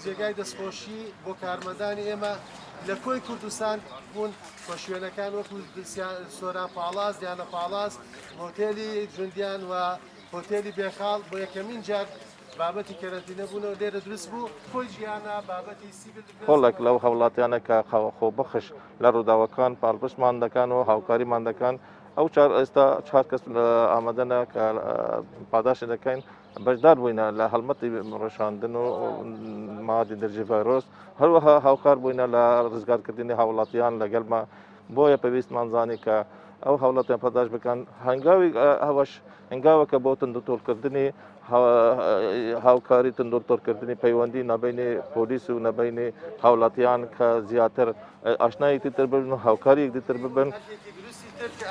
جێگای دەستخۆشی بۆ کارمەندانی ئێمە لە کۆی کوردستان بوون بە شوێنەکان وەکو سۆران پاڵاز دیانە پاڵاز هۆتێلی جوندیان و هۆتێلی بێخاڵ بۆ یەکەمین جار بابەتی کەرەنتینە بوونەوە لێرە دروست بوو خۆی ژیانە بابەتی سیڤیل کۆڵێک لەو هەوڵاتیانە کە خۆبەخش لە ڕووداوەکان پاڵپشتمان دەکەن و هاوکاریمان دەکەن ئەو ئێستا چهار کەس ئامادەنە کە پاداشی دەکەین بەشدار بووینە لە هەڵمەتی ڕۆژاندن و مادی دەرجی ڤایرۆس هەروەها هاوکار بووینە لە ڕزگارکردنی هاوڵاتیان لەگەڵمە بۆیە پێویستمان زانی کە ئەو هەوڵاتیان پاداش بکەن هەنگاوی ئەوەش هەنگاوەکە بۆ تندوتۆڵکردنی هاوکاری تندوتۆڵکردنی پەیوەندی نەبینی پۆلیس و نەبینی هاوڵاتیان کە زیاتر ئاشنایەکی تر ببن و هاوکاریەکی تر ببن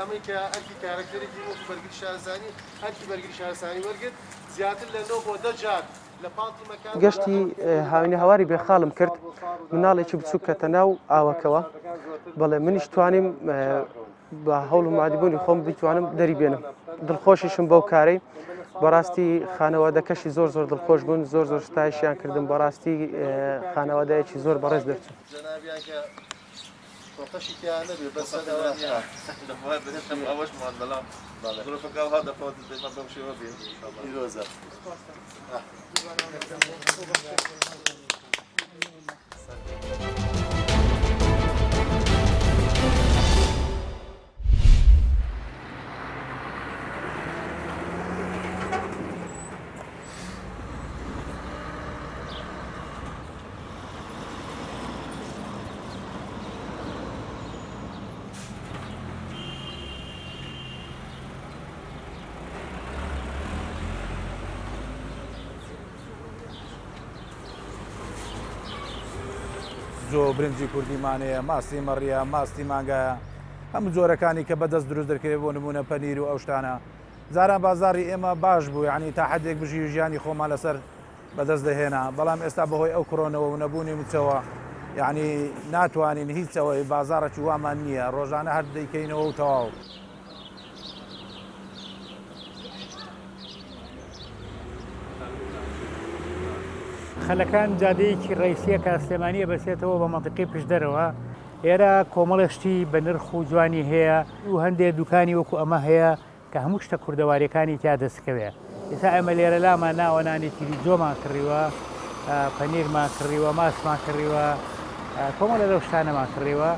ئەمریکا ئەرکی کارەکتەرێکی وەکو بەرگری شارستانی هەرکی بەرگری شارستانی وەرگرت زیاتر لە 9 بۆ 10 جار لە پاڵتی مەکان گەشتی هاوینە هەواری بێخاڵم کرد مناڵێکی بچوو کەتە ناو ئاوەکەوە بەڵێ منیش توانیم بە هەوڵ و مادیبوونی خۆم بیتوانم دەری بێنم دڵخۆشیشم بەو کارەی بەڕاستی خانەوادەکەشی زۆر زۆر دڵخۆش بوون زۆر زۆر ستایشیان کردم بەڕاستی خانەوادایەکی زۆر بەڕێز دەرچوو خۆشی تیان نەبێ بەسەرەوە ئەوەشمان بەڵام ظروفەکە ها دەخوات دێمە بەم شێوە بێ پیرۆزە جۆ برنجی کوردیمانەیە ماستی مەڕیە ماستی مانگایە هەموو جۆرەکانی کە بەدەست دروست دەکرێت بۆ نمونە پەنیر و ئەو شتانە جاران بازاری ئێمە باش بوو یعنی تا حدێک بژی و ژیانی خۆمان لەسەر بەدەست دەهێنا بەڵام ئێستا بەهۆی ئەو کڕۆنەوە و نەبوونی موچەوە یعنی ناتوانین هیچەوەی بازارێکی وامان نییە ڕۆژانە هەر دەیکەینەوە و تەواو خەلەکان جادەیەکی ڕیسیە کە سلێمانیە بەسێتەوە بە مەنتیقی پشدەرەوە ئێرە کۆمەڵشتی بە نرخ و جوانی هەیە و هەندێک دوکانی وەکو ئەمە هەیە کە هەموو شتە کوردەوارەکانی تیا دەستکەوێ ئێستا ئەمە لێرە لامان ناوە نانێکی جۆمان کڕیوە پەنیرمان کڕیوە ماسمان کڕیوە کۆمەڵە لەو شتانەمان کڕیوە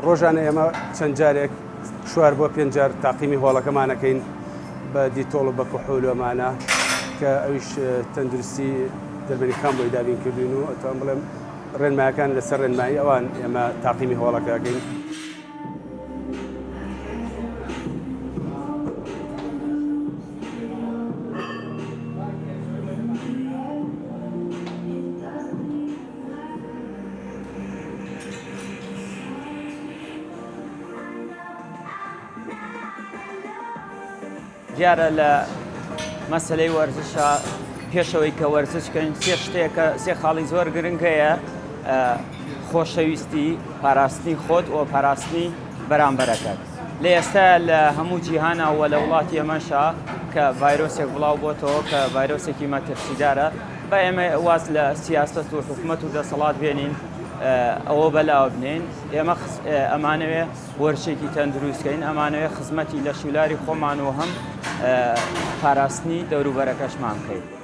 ڕۆژانە ئێمە چەند جارێک 4 بۆ 5 جار تاقیمی هۆڵەکەمانەکەین بە دیتۆڵ و بە کحولۆمانە کە ئەویش تەندروستی دەربەنیەکان بۆی دابینکردوین و ئەتوان بڵێم ڕێنمایەکان لەسەر ڕێنمایی ئەوان ئێمە تاقیمی هۆڵەکەکەین. دیارە لە مەسلەی وەرزشە پێشەوەی کە وەرزشکەین سێ شتێکە سێ خاڵی زۆر گرنگ هەیە خۆشەویستی پاراستنی خۆت و پاراستنی بەرامبەرەکەت لە ئێستا لە هەموو جیهانەوە لە وڵاتی ئێمەشە کە ڤایرۆسێک بڵاو بۆتەوە کە ڤایرۆسێکی مەترسیدارە بە ئێمە واز لە سیاست و حکومەت و دەسەڵات بێنین ئەوە بەلاوە بنین ئێمە ئەمانەوێ وەرشێکی تەندروستکەین ئەمانەوێ خزمەتی لە شولاری خۆمان و هەم پاراستنی دەوروبەرەکەشمان بکەین.